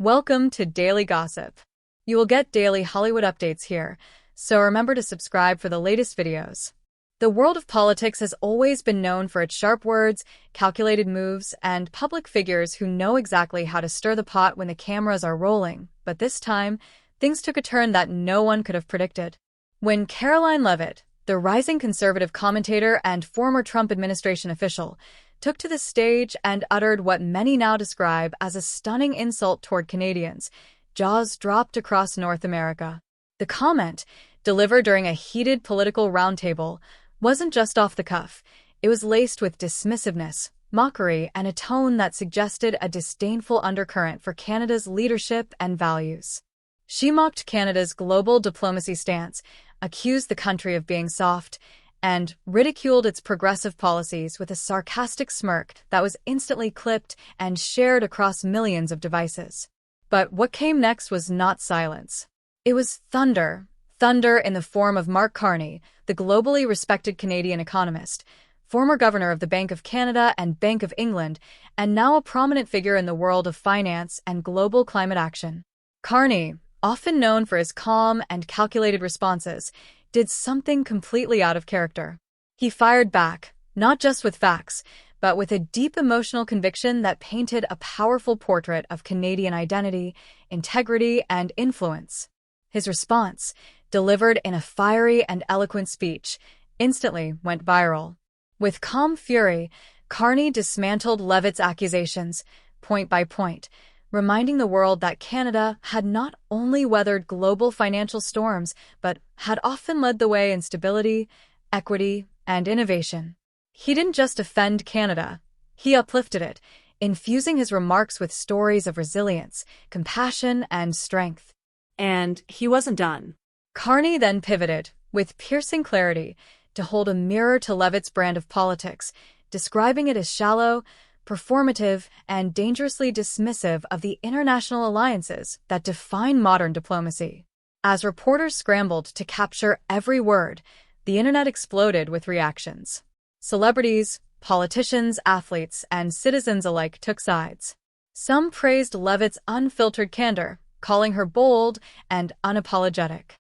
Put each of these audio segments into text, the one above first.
Welcome to Daily Gossip. You will get daily Hollywood updates here, so remember to subscribe for the latest videos. The world of politics has always been known for its sharp words, calculated moves, and public figures who know exactly how to stir the pot when the cameras are rolling. But this time, things took a turn that no one could have predicted. When Karoline Leavitt, the rising conservative commentator and former Trump administration official, took to the stage and uttered what many now describe as a stunning insult toward Canadians, jaws dropped across North America. The comment, delivered during a heated political roundtable, wasn't just off the cuff. It was laced with dismissiveness, mockery, and a tone that suggested a disdainful undercurrent for Canada's leadership and values. She mocked Canada's global diplomacy stance, accused the country of being soft, and ridiculed its progressive policies with a sarcastic smirk that was instantly clipped and shared across millions of devices. But what came next was not silence. It was thunder. Thunder in the form of Mark Carney, the globally respected Canadian economist, former governor of the Bank of Canada and Bank of England, and now a prominent figure in the world of finance and global climate action. Carney, often known for his calm and calculated responses, did something completely out of character. He fired back, not just with facts, but with a deep emotional conviction that painted a powerful portrait of Canadian identity, integrity, and influence. His response, delivered in a fiery and eloquent speech, instantly went viral. With calm fury, Carney dismantled Leavitt's accusations, point by point, reminding the world that Canada had not only weathered global financial storms, but had often led the way in stability, equity, and innovation. He didn't just defend Canada, he uplifted it, infusing his remarks with stories of resilience, compassion, and strength. And he wasn't done. Carney then pivoted, with piercing clarity, to hold a mirror to Leavitt's brand of politics, describing it as shallow, performative, and dangerously dismissive of the international alliances that define modern diplomacy. As reporters scrambled to capture every word, the internet exploded with reactions. Celebrities, politicians, athletes, and citizens alike took sides. Some praised Leavitt's unfiltered candor, calling her bold and unapologetic.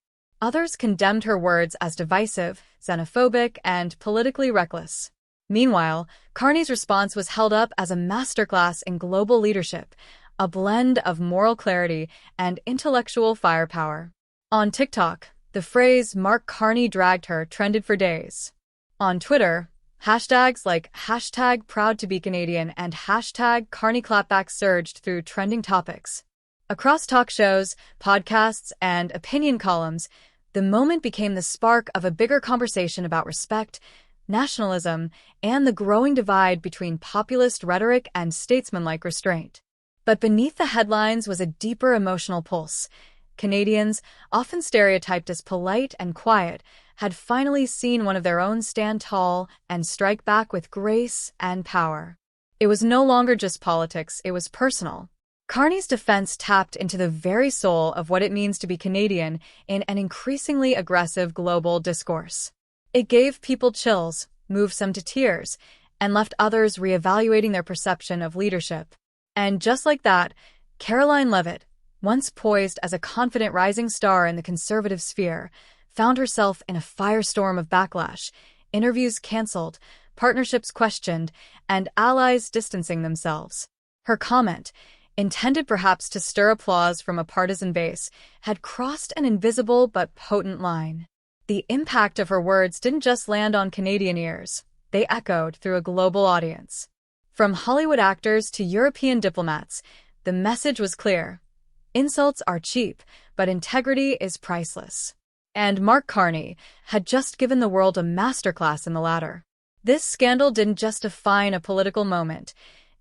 Others condemned her words as divisive, xenophobic, and politically reckless. Meanwhile, Carney's response was held up as a masterclass in global leadership, a blend of moral clarity and intellectual firepower. On TikTok, the phrase "Mark Carney dragged her" trended for days. On Twitter, hashtags like #ProudToBeCanadian and #CarneyClapback surged through trending topics. Across talk shows, podcasts, and opinion columns, the moment became the spark of a bigger conversation about respect, nationalism, and the growing divide between populist rhetoric and statesmanlike restraint. But beneath the headlines was a deeper emotional pulse. Canadians, often stereotyped as polite and quiet, had finally seen one of their own stand tall and strike back with grace and power. It was no longer just politics, it was personal. Carney's defense tapped into the very soul of what it means to be Canadian in an increasingly aggressive global discourse. It gave people chills, moved some to tears, and left others reevaluating their perception of leadership. And just like that, Karoline Leavitt, once poised as a confident rising star in the conservative sphere, found herself in a firestorm of backlash, interviews canceled, partnerships questioned, and allies distancing themselves. Her comment, intended perhaps to stir applause from a partisan base, had crossed an invisible but potent line. The impact of her words didn't just land on Canadian ears, they echoed through a global audience. From Hollywood actors to European diplomats, the message was clear. Insults are cheap, but integrity is priceless. And Mark Carney had just given the world a masterclass in the latter. This scandal didn't just define a political moment,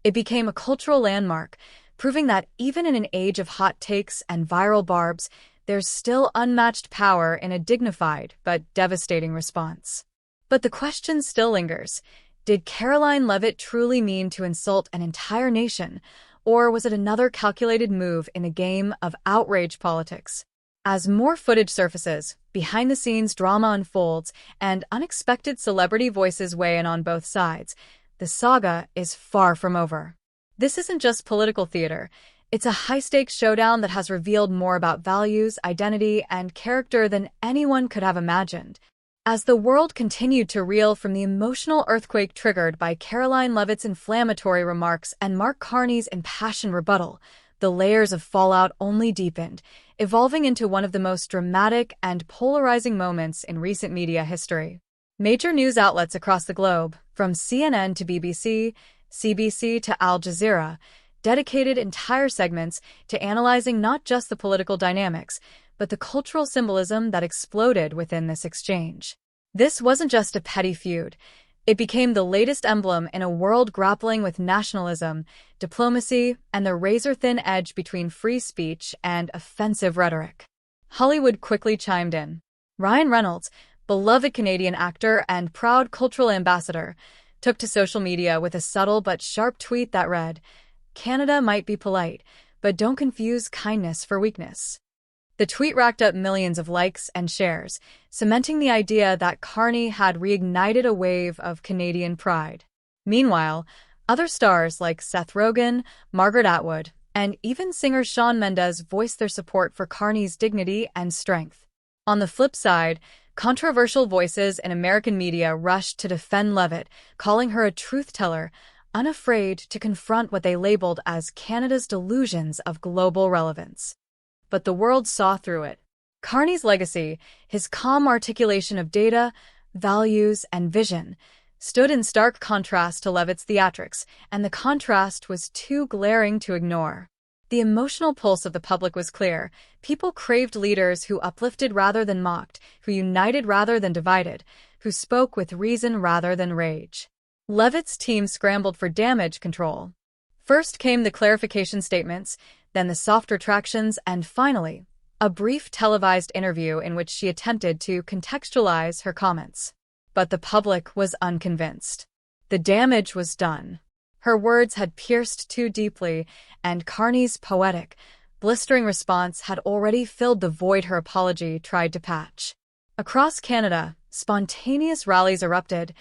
it became a cultural landmark, proving that even in an age of hot takes and viral barbs, there's still unmatched power in a dignified but devastating response. But the question still lingers. Did Karoline Leavitt truly mean to insult an entire nation, or was it another calculated move in the game of outrage politics? As more footage surfaces, behind-the-scenes drama unfolds, and unexpected celebrity voices weigh in on both sides, the saga is far from over. This isn't just political theater, It's a high-stakes showdown that has revealed more about values, identity, and character than anyone could have imagined. As the world continued to reel from the emotional earthquake triggered by Karoline Leavitt's inflammatory remarks and Mark Carney's impassioned rebuttal, the layers of fallout only deepened, evolving into one of the most dramatic and polarizing moments in recent media history. Major news outlets across the globe, from CNN to BBC, CBC to Al Jazeera, dedicated entire segments to analyzing not just the political dynamics, but the cultural symbolism that exploded within this exchange. This wasn't just a petty feud. It became the latest emblem in a world grappling with nationalism, diplomacy, and the razor-thin edge between free speech and offensive rhetoric. Hollywood quickly chimed in. Ryan Reynolds, beloved Canadian actor and proud cultural ambassador, took to social media with a subtle but sharp tweet that read, "Canada might be polite, but don't confuse kindness for weakness." The tweet racked up millions of likes and shares, cementing the idea that Carney had reignited a wave of Canadian pride. Meanwhile, other stars like Seth Rogen, Margaret Atwood, and even singer Shawn Mendes voiced their support for Carney's dignity and strength. On the flip side, controversial voices in American media rushed to defend Leavitt, calling her a truth-teller, unafraid to confront what they labeled as Canada's delusions of global relevance. But the world saw through it. Carney's legacy, his calm articulation of data, values, and vision, stood in stark contrast to Leavitt's theatrics, and the contrast was too glaring to ignore. The emotional pulse of the public was clear. People craved leaders who uplifted rather than mocked, who united rather than divided, who spoke with reason rather than rage. Leavitt's team scrambled for damage control. First came the clarification statements, then the soft retractions, and finally, a brief televised interview in which she attempted to contextualize her comments. But the public was unconvinced. The damage was done. Her words had pierced too deeply, and Carney's poetic, blistering response had already filled the void her apology tried to patch. Across Canada, spontaneous rallies erupted,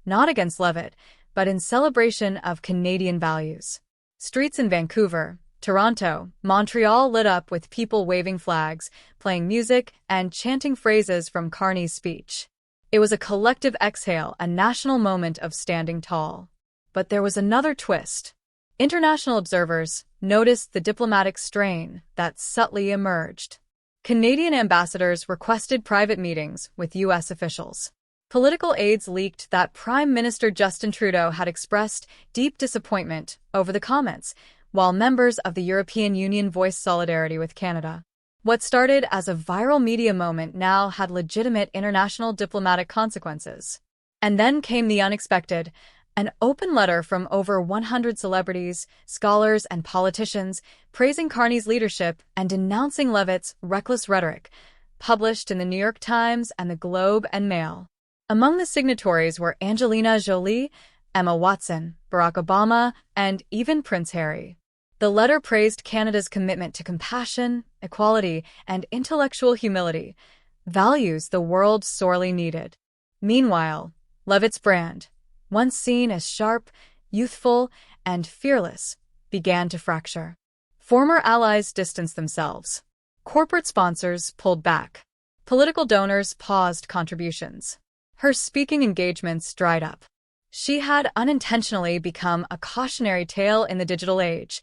not against Leavitt, but in celebration of Canadian values. Streets in Vancouver, Toronto, Montreal lit up with people waving flags, playing music, and chanting phrases from Carney's speech. It was a collective exhale, a national moment of standing tall. But there was another twist. International observers noticed the diplomatic strain that subtly emerged. Canadian ambassadors requested private meetings with U.S. officials. Political aides leaked that Prime Minister Justin Trudeau had expressed deep disappointment over the comments, while members of the European Union voiced solidarity with Canada. What started as a viral media moment now had legitimate international diplomatic consequences. And then came the unexpected, an open letter from over 100 celebrities, scholars, and politicians praising Carney's leadership and denouncing Leavitt's reckless rhetoric, published in the New York Times and the Globe and Mail. Among the signatories were Angelina Jolie, Emma Watson, Barack Obama, and even Prince Harry. The letter praised Canada's commitment to compassion, equality, and intellectual humility, values the world sorely needed. Meanwhile, Leavitt's brand, once seen as sharp, youthful, and fearless, began to fracture. Former allies distanced themselves. Corporate sponsors pulled back. Political donors paused contributions. Her speaking engagements dried up. She had unintentionally become a cautionary tale in the digital age.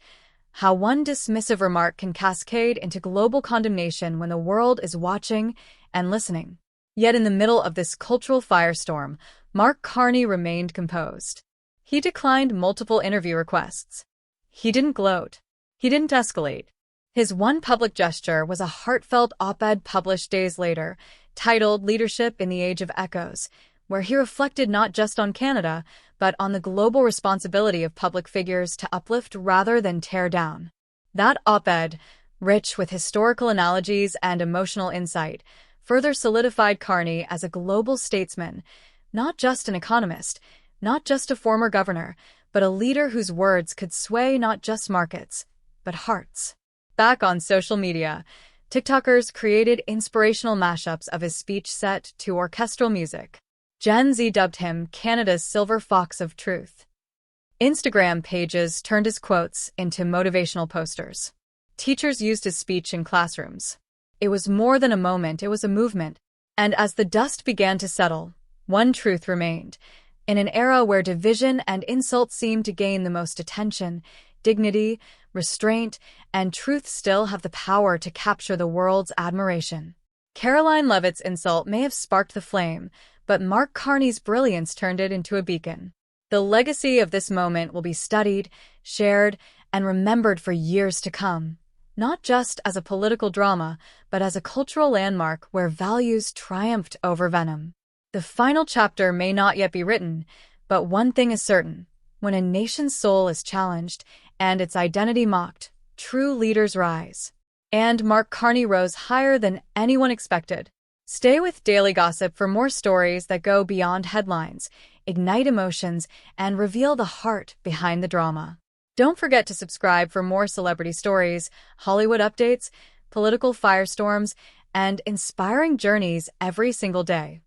How one dismissive remark can cascade into global condemnation when the world is watching and listening. Yet in the middle of this cultural firestorm, Mark Carney remained composed. He declined multiple interview requests. He didn't gloat. He didn't escalate. His one public gesture was a heartfelt op-ed published days later, titled Leadership in the Age of Echoes, where he reflected not just on Canada, but on the global responsibility of public figures to uplift rather than tear down. That op-ed, rich with historical analogies and emotional insight, further solidified Carney as a global statesman, not just an economist, not just a former governor, but a leader whose words could sway not just markets, but hearts. Back on social media, TikTokers created inspirational mashups of his speech set to orchestral music. Gen Z dubbed him Canada's silver fox of truth. Instagram pages turned his quotes into motivational posters. Teachers used his speech in classrooms. It was more than a moment, it was a movement. And as the dust began to settle, one truth remained. In an era where division and insult seemed to gain the most attention, dignity, restraint, and truth still have the power to capture the world's admiration. Karoline Leavitt's insult may have sparked the flame, but Mark Carney's brilliance turned it into a beacon. The legacy of this moment will be studied, shared, and remembered for years to come, not just as a political drama, but as a cultural landmark where values triumphed over venom. The final chapter may not yet be written, but one thing is certain. When a nation's soul is challenged and its identity mocked, true leaders rise. And Mark Carney rose higher than anyone expected. Stay with Daily Gossip for more stories that go beyond headlines, ignite emotions, and reveal the heart behind the drama. Don't forget to subscribe for more celebrity stories, Hollywood updates, political firestorms, and inspiring journeys every single day.